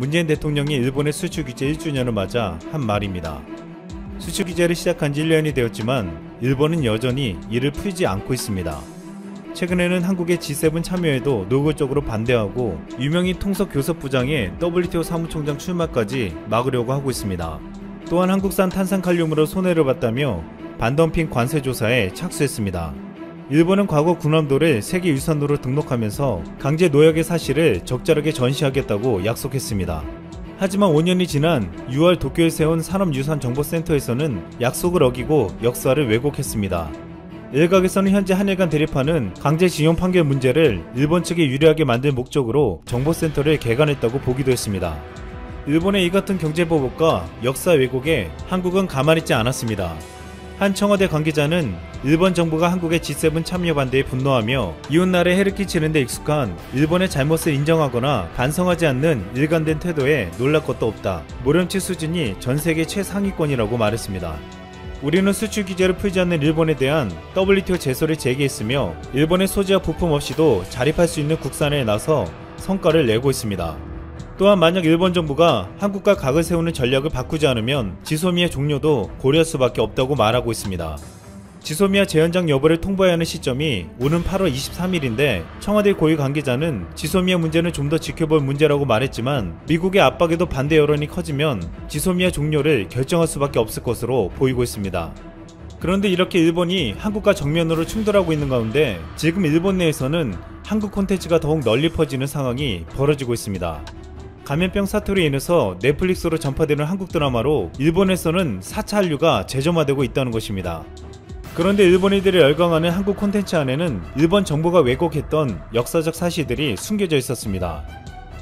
문재인 대통령이 일본의 수출 규제 1주년을 맞아 한 말입니다. 수출 규제를 시작한 지 1년이 되었지만 일본은 여전히 이를 풀지 않고 있습니다. 최근에는 한국의 G7 참여에도 노골적으로 반대하고 유명인 통석교섭부장의 WTO 사무총장 출마까지 막으려고 하고 있습니다. 또한 한국산 탄산칼륨으로 손해를 봤다며 반덤핑 관세 조사에 착수했습니다. 일본은 과거 군함도를 세계유산으로 등록하면서 강제 노역의 사실을 적절하게 전시하겠다고 약속했습니다. 하지만 5년이 지난 6월 도쿄에 세운 산업유산정보센터에서는 약속을 어기고 역사를 왜곡했습니다. 일각에서는 현재 한일 간 대립하는 강제징용 판결 문제를 일본 측에 유리하게 만들 목적으로 정보센터를 개관했다고 보기도 했습니다. 일본의 이 같은 경제보복과 역사 왜곡에 한국은 가만히 있지 않았습니다. 한 청와대 관계자는 일본 정부가 한국의 G7 참여 반대에 분노하며 이웃나라에 해를 끼치는 데 익숙한 일본의 잘못을 인정하거나 반성하지 않는 일관된 태도에 놀랄 것도 없다. 모렴치 수준이 전세계 최상위권이라고 말했습니다. 우리는 수출 규제를 풀지 않는 일본에 대한 WTO 제소를 제기했으며 일본의 소지와 부품 없이도 자립할 수 있는 국산에 나서 성과를 내고 있습니다. 또한 만약 일본 정부가 한국과 각을 세우는 전략을 바꾸지 않으면 지소미아 종료도 고려할 수밖에 없다고 말하고 있습니다. 지소미아 재연장 여부를 통보해야 하는 시점이 오는 8월 23일인데 청와대 고위 관계자는 지소미아 문제는 좀 더 지켜볼 문제라고 말했지만 미국의 압박에도 반대 여론이 커지면 지소미아 종료를 결정할 수밖에 없을 것으로 보이고 있습니다. 그런데 이렇게 일본이 한국과 정면으로 충돌하고 있는 가운데 지금 일본 내에서는 한국 콘텐츠가 더욱 널리 퍼지는 상황이 벌어지고 있습니다. 감염병 사태로 인해서 넷플릭스로 전파되는 한국 드라마로 일본에서는 4차 한류가 재점화되고 있다는 것입니다. 그런데 일본인들이 열광하는 한국 콘텐츠 안에는 일본 정부가 왜곡했던 역사적 사실들이 숨겨져 있었습니다.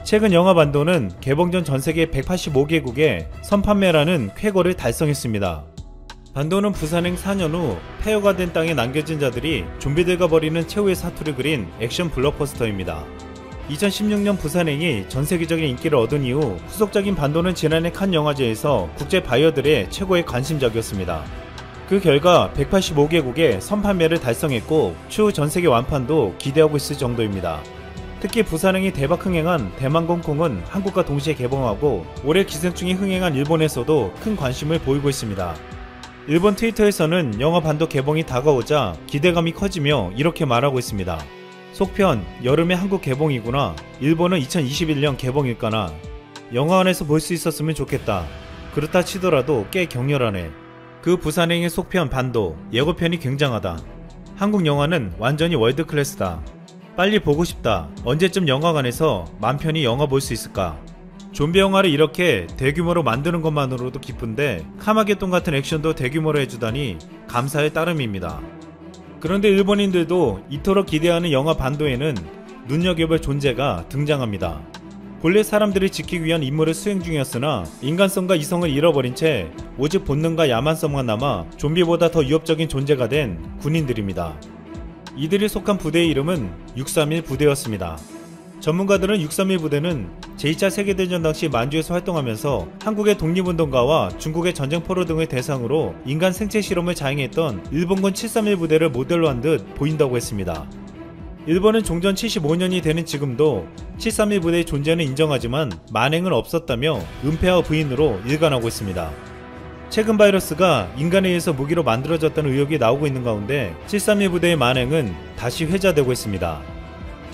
최근 영화 반도는 개봉 전 전세계 185개국에 선판매라는 쾌거를 달성했습니다. 반도는 부산행 4년 후 폐허가 된 땅에 남겨진 자들이 좀비들과 벌이는 최후의 사투를 그린 액션 블록버스터입니다. 2016년 부산행이 전세계적인 인기를 얻은 이후 후속작인 반도는 지난해 칸 영화제에서 국제 바이어들의 최고의 관심작이었습니다. 그 결과 185개국에 선판매를 달성했고 추후 전세계 완판도 기대하고 있을 정도입니다. 특히 부산행이 대박 흥행한 대만공콩은 한국과 동시에 개봉하고 올해 기생충이 흥행한 일본에서도 큰 관심을 보이고 있습니다. 일본 트위터에서는 영화 반도 개봉이 다가오자 기대감이 커지며 이렇게 말하고 있습니다. 속편 여름에 한국 개봉이구나. 일본은 2021년 개봉일까나. 영화관에서 볼 수 있었으면 좋겠다. 그렇다 치더라도 꽤 격렬하네. 그 부산행의 속편 반도 예고편이 굉장하다. 한국 영화는 완전히 월드클래스다. 빨리 보고 싶다. 언제쯤 영화관에서 만 편히 영화 볼 수 있을까? 좀비 영화를 이렇게 대규모로 만드는 것만으로도 기쁜데 카마게돈 같은 액션도 대규모로 해주다니 감사의 따름입니다. 그런데 일본인들도 이토록 기대하는 영화 반도에는 눈여겨볼 존재가 등장합니다. 본래 사람들을 지키기 위한 임무를 수행 중이었으나 인간성과 이성을 잃어버린 채 오직 본능과 야만성만 남아 좀비보다 더 위협적인 존재가 된 군인들입니다. 이들이 속한 부대의 이름은 631 부대였습니다. 전문가들은 631 부대는 제2차 세계대전 당시 만주에서 활동하면서 한국의 독립운동가와 중국의 전쟁 포로 등을 대상으로 인간 생체 실험을 자행했던 일본군 731 부대를 모델로 한 듯 보인다고 했습니다. 일본은 종전 75년이 되는 지금도 731 부대의 존재는 인정하지만 만행은 없었다며 은폐와 부인으로 일관하고 있습니다. 최근 바이러스가 인간에 의해서 무기로 만들어졌다는 의혹이 나오고 있는 가운데 731 부대의 만행은 다시 회자되고 있습니다.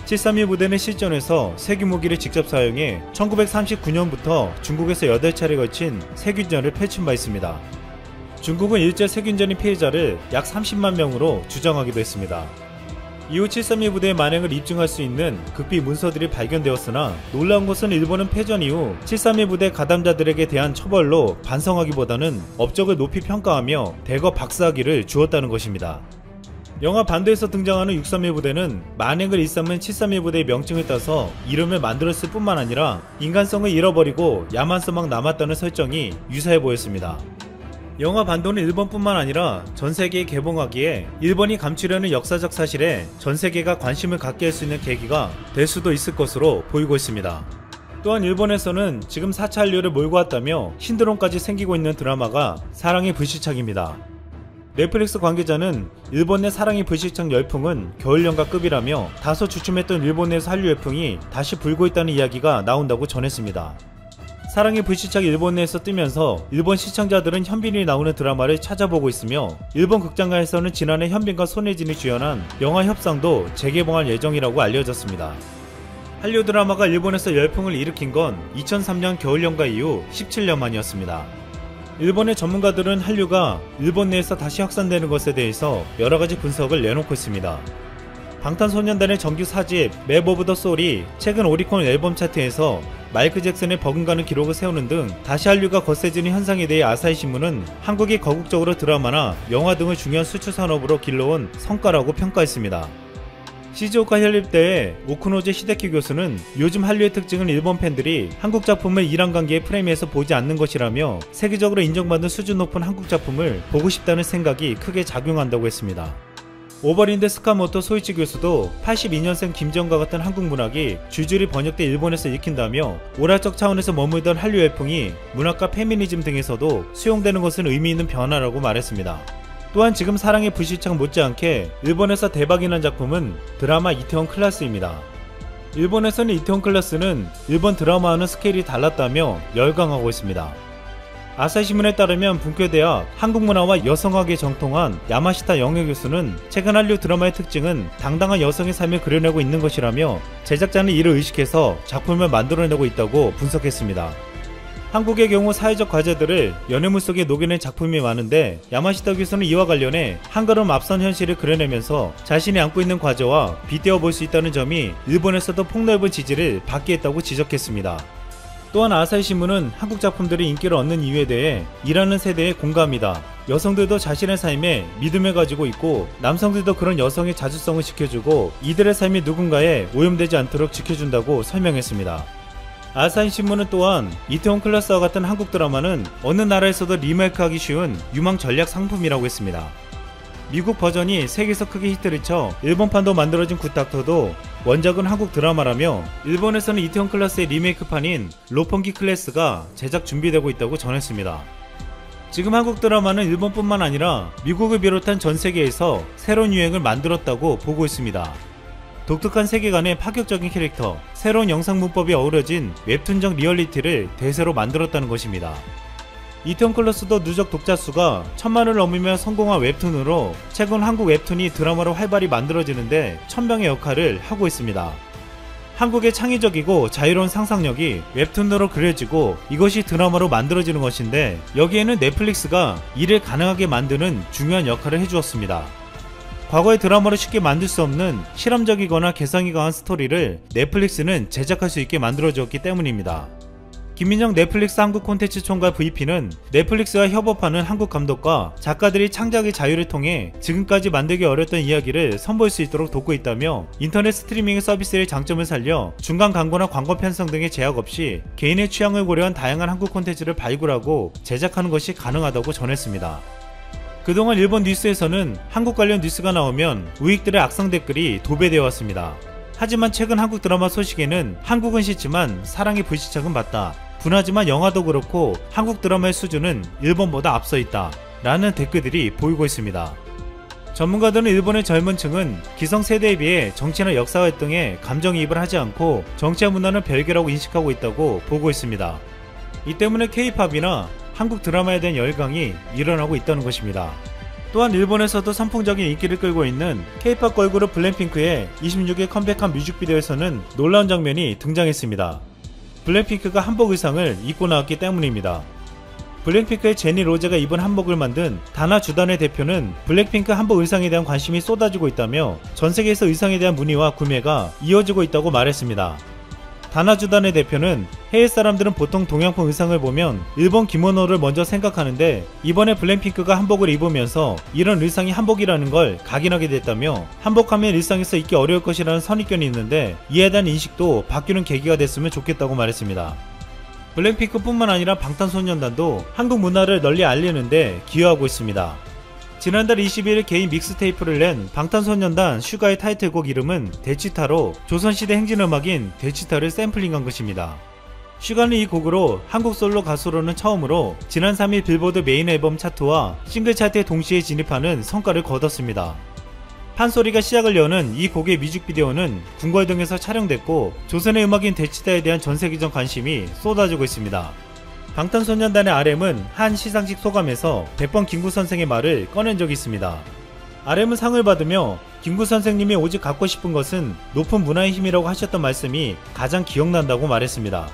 731 부대는 실전에서 세균무기를 직접 사용해 1939년부터 중국에서 8차례 걸친 세균전을 펼친 바 있습니다. 중국은 일제 세균전의 피해자를 약 30만 명으로 추정하기도 했습니다. 이후 731 부대의 만행을 입증할 수 있는 극비 문서들이 발견되었으나 놀라운 것은 일본은 패전 이후 731 부대 가담자들에게 대한 처벌로 반성하기보다는 업적을 높이 평가하며 대거 박사학위를 주었다는 것입니다. 영화 반도에서 등장하는 631 부대는 만행을 일삼은 731 부대의 명칭을 따서 이름을 만들었을 뿐만 아니라 인간성을 잃어버리고 야만성만 남았다는 설정이 유사해 보였습니다. 영화 반도는 일본뿐만 아니라 전세계에 개봉하기에 일본이 감추려는 역사적 사실에 전세계가 관심을 갖게 할 수 있는 계기가 될 수도 있을 것으로 보이고 있습니다. 또한 일본에서는 지금 4차 한류를 몰고 왔다며 신드롬까지 생기고 있는 드라마가 사랑의 불시착입니다. 넷플릭스 관계자는 일본 내 사랑의 불시착 열풍은 겨울연가급이라며 다소 주춤했던 일본 내에서 한류 열풍이 다시 불고 있다는 이야기가 나온다고 전했습니다. 사랑의 불시착 일본 내에서 뜨면서 일본 시청자들은 현빈이 나오는 드라마를 찾아보고 있으며 일본 극장가에서는 지난해 현빈과 손예진이 주연한 영화 협상도 재개봉할 예정이라고 알려졌습니다. 한류 드라마가 일본에서 열풍을 일으킨 건 2003년 겨울연가 이후 17년 만이었습니다. 일본의 전문가들은 한류가 일본 내에서 다시 확산되는 것에 대해서 여러가지 분석을 내놓고 있습니다. 방탄소년단의 정규 4집 맵 오브 더 소울이 최근 오리콘 앨범 차트에서 마이클 잭슨의 버금가는 기록을 세우는 등 다시 한류가 거세지는 현상에 대해 아사히신문은 한국이 거국적으로 드라마나 영화 등을 중요한 수출 산업으로 길러온 성과라고 평가했습니다. 시즈오카 현립대의 오쿠노제 히데키 교수는 요즘 한류의 특징은 일본 팬들이 한국 작품을 이란 관계의 프레임에서 보지 않는 것이라며 세계적으로 인정받는 수준 높은 한국 작품을 보고 싶다는 생각이 크게 작용한다고 했습니다. 오버린드 스카모토 소이치 교수도 82년생 김지영과 같은 한국 문학이 줄줄이 번역돼 일본에서 읽힌다며 오락적 차원에서 머물던 한류 열풍이 문학과 페미니즘 등에서도 수용되는 것은 의미 있는 변화라고 말했습니다. 또한 지금 사랑의 불시착 못지않게 일본에서 대박이 난 작품은 드라마 이태원 클라스입니다. 일본에서는 이태원 클라스는 일본 드라마와는 스케일이 달랐다며 열광하고 있습니다. 아사히신문에 따르면 분교대학 한국문화와 여성학에 정통한 야마시타 영예 교수는 최근 한류 드라마의 특징은 당당한 여성의 삶을 그려내고 있는 것이라며 제작자는 이를 의식해서 작품을 만들어내고 있다고 분석했습니다. 한국의 경우 사회적 과제들을 연애물 속에 녹여낸 작품이 많은데 야마시타 교수는 이와 관련해 한 걸음 앞선 현실을 그려내면서 자신이 안고 있는 과제와 빗대어 볼 수 있다는 점이 일본에서도 폭넓은 지지를 받게 했다고 지적했습니다. 또한 아사히신문은 한국 작품들이 인기를 얻는 이유에 대해 일하는 세대에 공감이다. 여성들도 자신의 삶에 믿음을 가지고 있고 남성들도 그런 여성의 자주성을 지켜주고 이들의 삶이 누군가에 오염되지 않도록 지켜준다고 설명했습니다. 아사히신문은 또한 이태원 클라스와 같은 한국 드라마는 어느 나라에서도 리메이크하기 쉬운 유망 전략 상품이라고 했습니다. 미국 버전이 세계에서 크게 히트를 쳐 일본판도 만들어진 굿닥터도 원작은 한국 드라마라며 일본에서는 이태원 클라스의 리메이크판인 로펑기 클래스가 제작 준비되고 있다고 전했습니다. 지금 한국 드라마는 일본뿐만 아니라 미국을 비롯한 전 세계에서 새로운 유행을 만들었다고 보고 있습니다. 독특한 세계관의 파격적인 캐릭터, 새로운 영상 문법이 어우러진 웹툰적 리얼리티를 대세로 만들었다는 것입니다. 이태원 클라스도 누적 독자 수가 1000만을 넘으며 성공한 웹툰으로 최근 한국 웹툰이 드라마로 활발히 만들어지는데 천병의 역할을 하고 있습니다. 한국의 창의적이고 자유로운 상상력이 웹툰으로 그려지고 이것이 드라마로 만들어지는 것인데 여기에는 넷플릭스가 이를 가능하게 만드는 중요한 역할을 해주었습니다. 과거의 드라마로 쉽게 만들 수 없는 실험적이거나 개성이 강한 스토리를 넷플릭스는 제작할 수 있게 만들어주었기 때문입니다. 김민정 넷플릭스 한국 콘텐츠 총괄 VP는 넷플릭스와 협업하는 한국 감독과 작가들이 창작의 자유를 통해 지금까지 만들기 어려웠던 이야기를 선보일 수 있도록 돕고 있다며 인터넷 스트리밍 서비스의 장점을 살려 중간 광고나 광고 편성 등의 제약 없이 개인의 취향을 고려한 다양한 한국 콘텐츠를 발굴하고 제작하는 것이 가능하다고 전했습니다. 그동안 일본 뉴스에서는 한국 관련 뉴스가 나오면 우익들의 악성 댓글이 도배되어 왔습니다. 하지만 최근 한국 드라마 소식에는 한국은 싫지만 사랑의 불시착은 맞다. 분하지만 영화도 그렇고 한국 드라마의 수준은 일본보다 앞서 있다. 라는 댓글들이 보이고 있습니다. 전문가들은 일본의 젊은 층은 기성세대에 비해 정치나 역사 활동에 감정이입을 하지 않고 정치와 문화는 별개라고 인식하고 있다고 보고 있습니다. 이 때문에 K-팝이나 한국 드라마에 대한 열광이 일어나고 있다는 것입니다. 또한 일본에서도 선풍적인 인기를 끌고 있는 K-팝 걸그룹 블랙핑크의 26일 컴백한 뮤직비디오에서는 놀라운 장면이 등장했습니다. 블랙핑크가 한복 의상을 입고 나왔기 때문입니다. 블랙핑크의 제니 로제가 입은 한복을 만든 다나 주단의 대표는 블랙핑크 한복 의상에 대한 관심이 쏟아지고 있다며 전세계에서 의상에 대한 문의와 구매가 이어지고 있다고 말했습니다. 다나주단의 대표는 해외 사람들은 보통 동양풍 의상을 보면 일본 기모노를 먼저 생각하는데 이번에 블랙핑크가 한복을 입으면서 이런 의상이 한복이라는 걸 각인하게 됐다며 한복하면 일상에서 입기 어려울 것이라는 선입견이 있는데 이에 대한 인식도 바뀌는 계기가 됐으면 좋겠다고 말했습니다. 블랙핑크뿐만 아니라 방탄소년단도 한국 문화를 널리 알리는데 기여하고 있습니다. 지난달 22일 개인 믹스테이프를 낸 방탄소년단 슈가의 타이틀곡 이름은 데치타로 조선시대 행진음악인 데치타를 샘플링한 것입니다. 슈가는 이 곡으로 한국 솔로 가수로는 처음으로 지난 3일 빌보드 메인 앨범 차트와 싱글 차트에 동시에 진입하는 성과를 거뒀습니다. 판소리가 시작을 여는 이 곡의 뮤직비디오는 궁궐 등에서 촬영됐고 조선의 음악인 데치타에 대한 전세계적 관심이 쏟아지고 있습니다. 방탄소년단의 RM은 한 시상식 소감에서 백번 김구 선생의 말을 꺼낸 적이 있습니다. RM은 상을 받으며 김구 선생님이 오직 갖고 싶은 것은 높은 문화의 힘이라고 하셨던 말씀이 가장 기억난다고 말했습니다.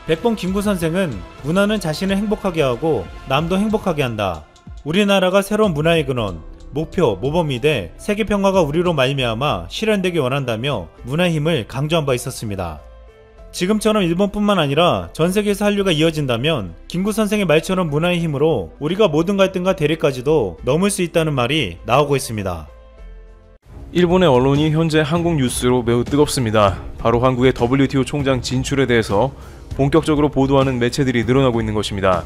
백번 김구 선생은 문화는 자신을 행복하게 하고 남도 행복하게 한다. 우리나라가 새로운 문화의 근원, 목표, 모범이 돼 세계평화가 우리로 말미암아 실현되기 원한다며 문화의 힘을 강조한 바 있었습니다. 지금처럼 일본뿐만 아니라 전세계에서 한류가 이어진다면 김구 선생의 말처럼 문화의 힘으로 우리가 모든 갈등과 대립까지도 넘을 수 있다는 말이 나오고 있습니다. 일본의 언론이 현재 한국 뉴스로 매우 뜨겁습니다. 바로 한국의 WTO 총장 진출에 대해서 본격적으로 보도하는 매체들이 늘어나고 있는 것입니다.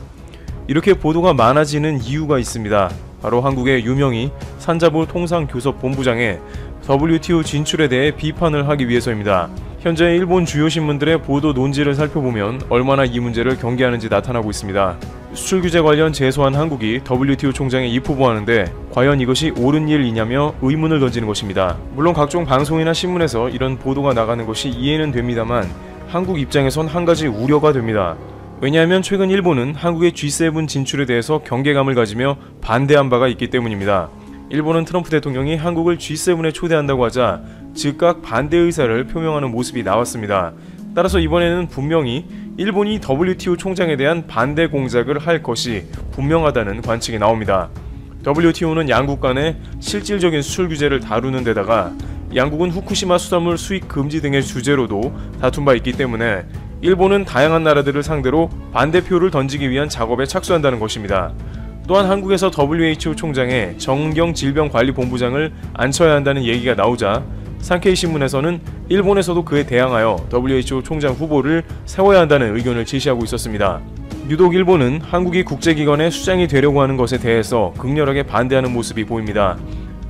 이렇게 보도가 많아지는 이유가 있습니다. 바로 한국의 유명희 산자부 통상교섭 본부장의 WTO 진출에 대해 비판을 하기 위해서입니다. 현재 일본 주요 신문들의 보도 논지를 살펴보면 얼마나 이 문제를 경계하는지 나타나고 있습니다. 수출 규제 관련 제소한 한국이 WTO 총장에 입후보하는데 과연 이것이 옳은 일이냐며 의문을 던지는 것입니다. 물론 각종 방송이나 신문에서 이런 보도가 나가는 것이 이해는 됩니다만 한국 입장에선 한 가지 우려가 됩니다. 왜냐하면 최근 일본은 한국의 G7 진출에 대해서 경계감을 가지며 반대한 바가 있기 때문입니다. 일본은 트럼프 대통령이 한국을 G7에 초대한다고 하자 즉각 반대 의사를 표명하는 모습이 나왔습니다. 따라서 이번에는 분명히 일본이 WTO 총장에 대한 반대 공작을 할 것이 분명하다는 관측이 나옵니다. WTO는 양국 간의 실질적인 수출 규제를 다루는 데다가 양국은 후쿠시마 수산물 수입 금지 등의 주제로도 다툰 바 있기 때문에 일본은 다양한 나라들을 상대로 반대표를 던지기 위한 작업에 착수한다는 것입니다. 또한 한국에서 WHO 총장에 정은경 질병관리본부장을 앉혀야 한다는 얘기가 나오자 산케이 신문에서는 일본에서도 그에 대항하여 WHO 총장 후보를 세워야 한다는 의견을 제시하고 있었습니다. 유독 일본은 한국이 국제기관의 수장이 되려고 하는 것에 대해서 극렬하게 반대하는 모습이 보입니다.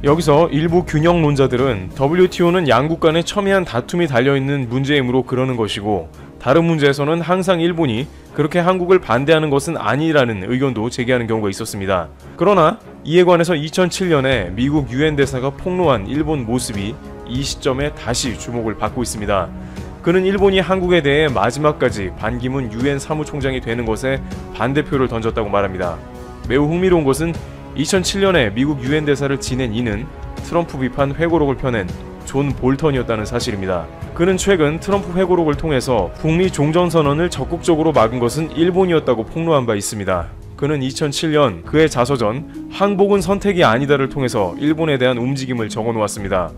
여기서 일부 균형론자들은 WTO는 양국 간의 첨예한 다툼이 달려있는 문제이므로 그러는 것이고 다른 문제에서는 항상 일본이 그렇게 한국을 반대하는 것은 아니라는 의견도 제기하는 경우가 있었습니다. 그러나 이에 관해서 2007년에 미국 유엔 대사가 폭로한 일본 모습이 이 시점에 다시 주목을 받고 있습니다. 그는 일본이 한국에 대해 마지막까지 반기문 유엔 사무총장이 되는 것에 반대표를 던졌다고 말합니다. 매우 흥미로운 것은 2007년에 미국 유엔 대사를 지낸 이는 트럼프 비판 회고록을 펴낸 존 볼턴이었다는 사실입니다. 그는 최근 트럼프 회고록을 통해서 북미 종전선언을 적극적으로 막은 것은 일본이었다고 폭로한 바 있습니다. 그는 2007년 그의 자서전 항복은 선택이 아니다를 통해서 일본에 대한 움직임을 적어놓았습니다.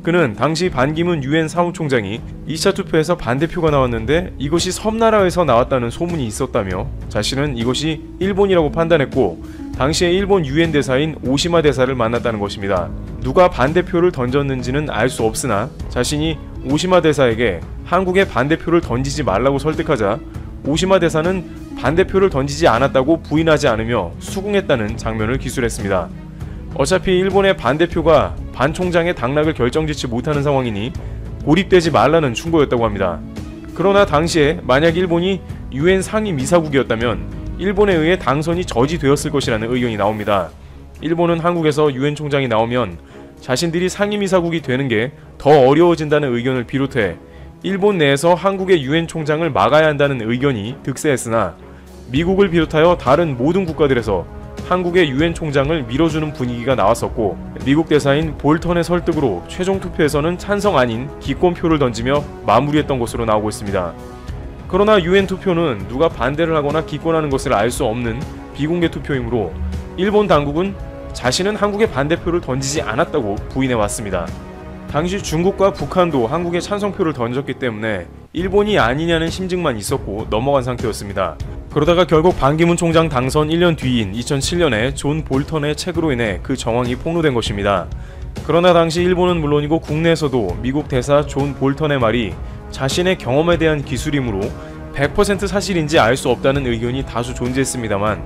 그는 당시 반기문 유엔 사무총장이 2차 투표에서 반대표가 나왔는데 이것이 섬나라에서 나왔다는 소문이 있었다며 자신은 이것이 일본이라고 판단했고 당시에 일본 유엔 대사인 오시마 대사를 만났다는 것입니다. 누가 반대표를 던졌는지는 알 수 없으나 자신이 오시마 대사에게 한국에 반대표를 던지지 말라고 설득하자 오시마 대사는 반대표를 던지지 않았다고 부인하지 않으며 수긍했다는 장면을 기술했습니다. 어차피 일본의 반대표가 반 총장의 당락을 결정짓지 못하는 상황이니 고립되지 말라는 충고였다고 합니다. 그러나 당시에 만약 일본이 유엔 상임이사국이었다면 일본에 의해 당선이 저지되었을 것이라는 의견이 나옵니다. 일본은 한국에서 유엔 총장이 나오면 자신들이 상임이사국이 되는 게 더 어려워진다는 의견을 비롯해 일본 내에서 한국의 유엔 총장을 막아야 한다는 의견이 득세했으나 미국을 비롯하여 다른 모든 국가들에서 한국의 유엔 총장을 밀어주는 분위기가 나왔었고 미국 대사인 볼턴의 설득으로 최종 투표에서는 찬성 아닌 기권표를 던지며 마무리했던 것으로 나오고 있습니다. 그러나 유엔 투표는 누가 반대를 하거나 기권하는 것을 알 수 없는 비공개 투표이므로 일본 당국은 자신은 한국의 반대표를 던지지 않았다고 부인해왔습니다. 당시 중국과 북한도 한국에 찬성표를 던졌기 때문에 일본이 아니냐는 심증만 있었고 넘어간 상태였습니다. 그러다가 결국 반기문 총장 당선 1년 뒤인 2007년에 존 볼턴의 책으로 인해 그 정황이 폭로된 것입니다. 그러나 당시 일본은 물론이고 국내에서도 미국 대사 존 볼턴의 말이 자신의 경험에 대한 기술이므로 100% 사실인지 알 수 없다는 의견이 다수 존재했습니다만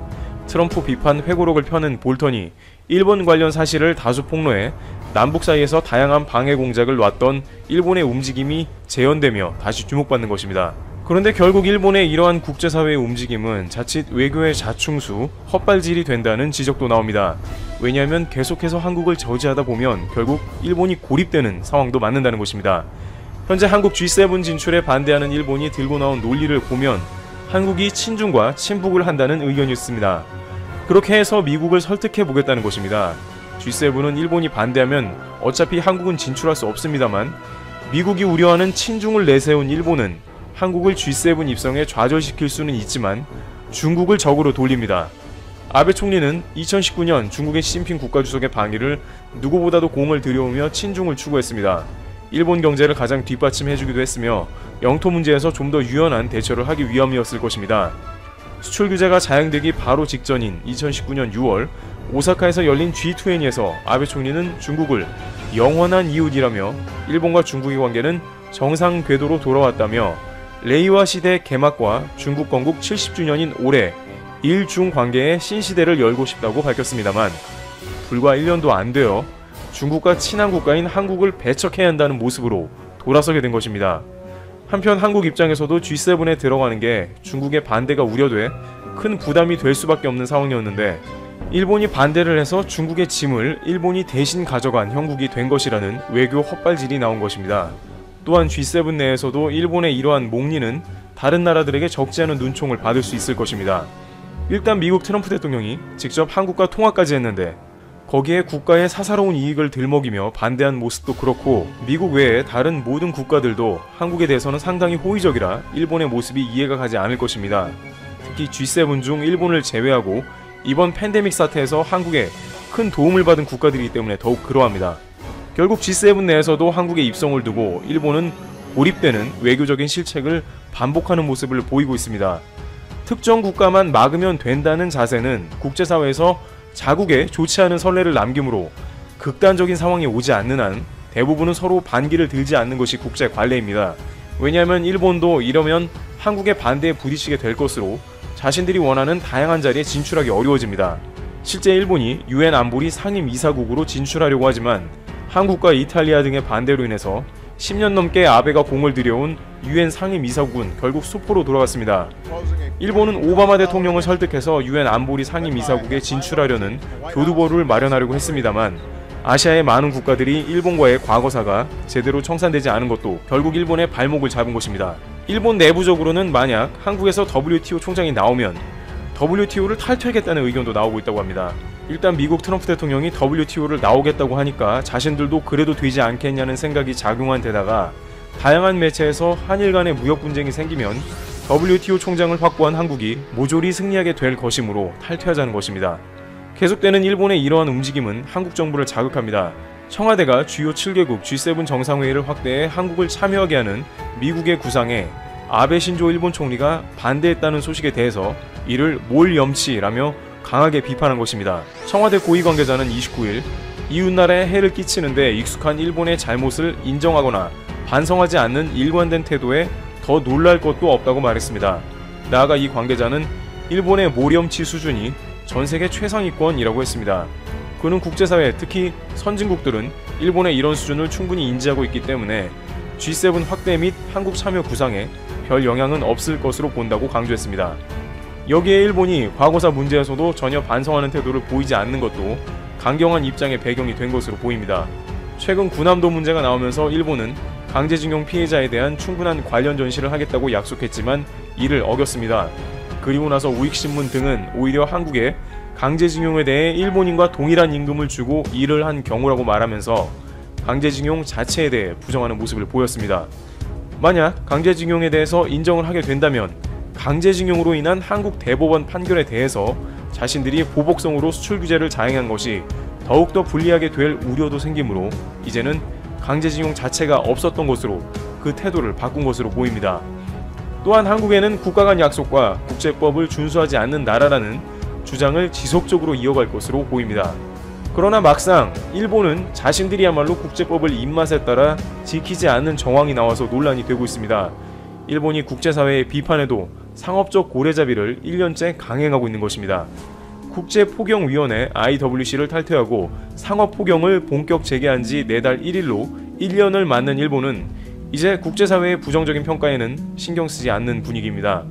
트럼프 비판 회고록을 펴는 볼턴이 일본 관련 사실을 다수 폭로해 남북 사이에서 다양한 방해 공작을 놨던 일본의 움직임이 재현되며 다시 주목받는 것입니다. 그런데 결국 일본의 이러한 국제사회의 움직임은 자칫 외교의 자충수, 헛발질이 된다는 지적도 나옵니다. 왜냐하면 계속해서 한국을 저지하다 보면 결국 일본이 고립되는 상황도 맞는다는 것입니다. 현재 한국 G7 진출에 반대하는 일본이 들고 나온 논리를 보면 한국이 친중과 친북을 한다는 의견이었습니다. 그렇게 해서 미국을 설득해 보겠다는 것입니다. G7은 일본이 반대하면 어차피 한국은 진출할 수 없습니다만 미국이 우려하는 친중을 내세운 일본은 한국을 G7 입성에 좌절시킬 수는 있지만 중국을 적으로 돌립니다. 아베 총리는 2019년 중국의 시진핑 국가주석의 방위를 누구보다도 공을 들여오며 친중을 추구했습니다. 일본 경제를 가장 뒷받침해주기도 했으며 영토 문제에서 좀 더 유연한 대처를 하기 위함이었을 것입니다. 수출 규제가 자행되기 바로 직전인 2019년 6월 오사카에서 열린 G20에서 아베 총리는 중국을 영원한 이웃이라며 일본과 중국의 관계는 정상 궤도로 돌아왔다며 레이와 시대 개막과 중국 건국 70주년인 올해 일중 관계의 신시대를 열고 싶다고 밝혔습니다만 불과 1년도 안 되어 중국과 친한 국가인 한국을 배척해야 한다는 모습으로 돌아서게 된 것입니다. 한편 한국 입장에서도 G7에 들어가는 게 중국의 반대가 우려돼 큰 부담이 될 수밖에 없는 상황이었는데 일본이 반대를 해서 중국의 짐을 일본이 대신 가져간 형국이 된 것이라는 외교 헛발질이 나온 것입니다. 또한 G7 내에서도 일본의 이러한 목리는 다른 나라들에게 적지 않은 눈총을 받을 수 있을 것입니다. 일단 미국 트럼프 대통령이 직접 한국과 통화까지 했는데 거기에 국가의 사사로운 이익을 들먹이며 반대한 모습도 그렇고 미국 외에 다른 모든 국가들도 한국에 대해서는 상당히 호의적이라 일본의 모습이 이해가 가지 않을 것입니다. 특히 G7 중 일본을 제외하고 이번 팬데믹 사태에서 한국에 큰 도움을 받은 국가들이기 때문에 더욱 그러합니다. 결국 G7 내에서도 한국의 입성을 두고 일본은 고립되는 외교적인 실책을 반복하는 모습을 보이고 있습니다. 특정 국가만 막으면 된다는 자세는 국제사회에서 자국에 좋지 않은 선례를 남기므로 극단적인 상황이 오지 않는 한 대부분은 서로 반기를 들지 않는 것이 국제 관례입니다. 왜냐하면 일본도 이러면 한국의 반대에 부딪히게 될 것으로 자신들이 원하는 다양한 자리에 진출하기 어려워집니다. 실제 일본이 UN 안보리 상임이사국으로 진출하려고 하지만 한국과 이탈리아 등의 반대로 인해서 10년 넘게 아베가 공을 들여온 UN 상임이사국은 결국 수포로 돌아갔습니다. 일본은 오바마 대통령을 설득해서 UN 안보리 상임이사국에 진출하려는 교두보를 마련하려고 했습니다만 아시아의 많은 국가들이 일본과의 과거사가 제대로 청산되지 않은 것도 결국 일본의 발목을 잡은 것입니다. 일본 내부적으로는 만약 한국에서 WTO 총장이 나오면 WTO를 탈퇴하겠다는 의견도 나오고 있다고 합니다. 일단 미국 트럼프 대통령이 WTO를 나오겠다고 하니까 자신들도 그래도 되지 않겠냐는 생각이 작용한 데다가 다양한 매체에서 한일 간의 무역 분쟁이 생기면 WTO 총장을 확보한 한국이 모조리 승리하게 될 것이므로 탈퇴하자는 것입니다. 계속되는 일본의 이러한 움직임은 한국 정부를 자극합니다. 청와대가 주요 7개국 G7 정상회의를 확대해 한국을 참여하게 하는 미국의 구상에 아베 신조 일본 총리가 반대했다는 소식에 대해서 이를 몰염치라며 강하게 비판한 것입니다. 청와대 고위 관계자는 29일 이웃나라에 해를 끼치는데 익숙한 일본의 잘못을 인정하거나 반성하지 않는 일관된 태도에 더 놀랄 것도 없다고 말했습니다. 나아가 이 관계자는 일본의 몰염치 수준이 전세계 최상위권이라고 했습니다. 그는 국제사회, 특히 선진국들은 일본의 이런 수준을 충분히 인지하고 있기 때문에 G7 확대 및 한국 참여 구상에 별 영향은 없을 것으로 본다고 강조했습니다. 여기에 일본이 과거사 문제에서도 전혀 반성하는 태도를 보이지 않는 것도 강경한 입장의 배경이 된 것으로 보입니다. 최근 군함도 문제가 나오면서 일본은 강제징용 피해자에 대한 충분한 관련 전시를 하겠다고 약속했지만 이를 어겼습니다. 그리고 나서 우익신문 등은 오히려 한국에 강제징용에 대해 일본인과 동일한 임금을 주고 일을 한 경우라고 말하면서 강제징용 자체에 대해 부정하는 모습을 보였습니다. 만약 강제징용에 대해서 인정을 하게 된다면 강제징용으로 인한 한국 대법원 판결에 대해서 자신들이 보복성으로 수출 규제를 자행한 것이 더욱더 불리하게 될 우려도 생기므로 이제는 강제징용 자체가 없었던 것으로 그 태도를 바꾼 것으로 보입니다. 또한 한국에는 국가 간 약속과 국제법을 준수하지 않는 나라라는 주장을 지속적으로 이어갈 것으로 보입니다. 그러나 막상 일본은 자신들이야말로 국제법을 입맛에 따라 지키지 않는 정황이 나와서 논란이 되고 있습니다. 일본이 국제사회의 비판에도 상업적 고래잡이를 1년째 강행하고 있는 것입니다. 국제포경위원회 IWC를 탈퇴하고 상업포경을 본격 재개한 지 4달 1일로 1년을 맞는 일본은 이제 국제사회의 부정적인 평가에는 신경 쓰지 않는 분위기입니다.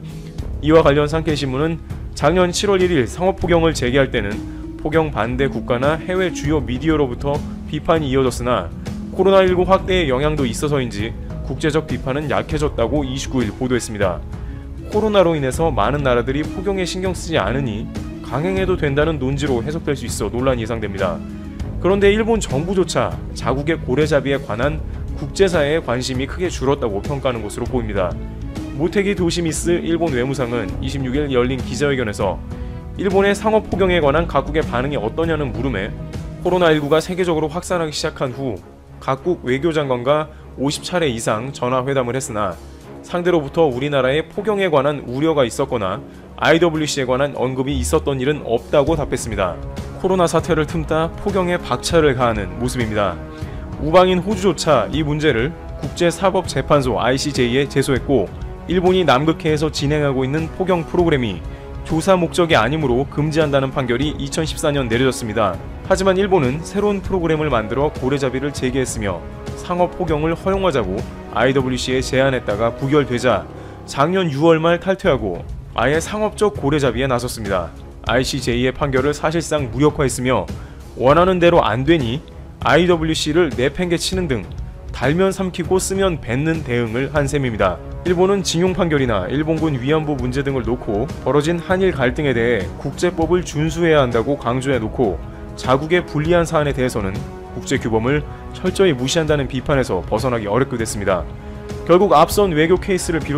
이와 관련 산케이신문은 작년 7월 1일 상업포경을 재개할 때는 포경 반대 국가나 해외 주요 미디어로부터 비판이 이어졌으나 코로나19 확대의 영향도 있어서인지 국제적 비판은 약해졌다고 29일 보도했습니다. 코로나로 인해서 많은 나라들이 포경에 신경 쓰지 않으니 강행해도 된다는 논지로 해석될 수 있어 논란이 예상됩니다. 그런데 일본 정부조차 자국의 고래잡이에 관한 국제사회의 관심이 크게 줄었다고 평가하는 것으로 보입니다. 모테기 도시미스 일본 외무상은 26일 열린 기자회견에서 일본의 상업 포경에 관한 각국의 반응이 어떠냐는 물음에 코로나19가 세계적으로 확산하기 시작한 후 각국 외교장관과 50차례 이상 전화회담을 했으나 상대로부터 우리나라의 포경에 관한 우려가 있었거나 IWC에 관한 언급이 있었던 일은 없다고 답했습니다. 코로나 사태를 틈타 포경에 박차를 가하는 모습입니다. 우방인 호주조차 이 문제를 국제사법재판소 ICJ에 제소했고 일본이 남극해에서 진행하고 있는 포경 프로그램이 조사 목적이 아니므로 금지한다는 판결이 2014년 내려졌습니다. 하지만 일본은 새로운 프로그램을 만들어 고래잡이를 재개했으며 상업 포경을 허용하자고 IWC에 제안했다가 부결되자 작년 6월 말 탈퇴하고 아예 상업적 고래잡이에 나섰습니다. ICJ의 판결을 사실상 무력화했으며 원하는 대로 안 되니 IWC를 내팽개치는 등 달면 삼키고 쓰면 뱉는 대응을 한 셈입니다. 일본은 징용 판결이나 일본군 위안부 문제 등을 놓고 벌어진 한일 갈등에 대해 국제법을 준수해야 한다고 강조해 놓고 자국의 불리한 사안에 대해서는 국제규범을 철저히 무시한다는 비판에서 벗어나기 어렵게 됐습니다. 결국 앞선 외교 케이스를 비롯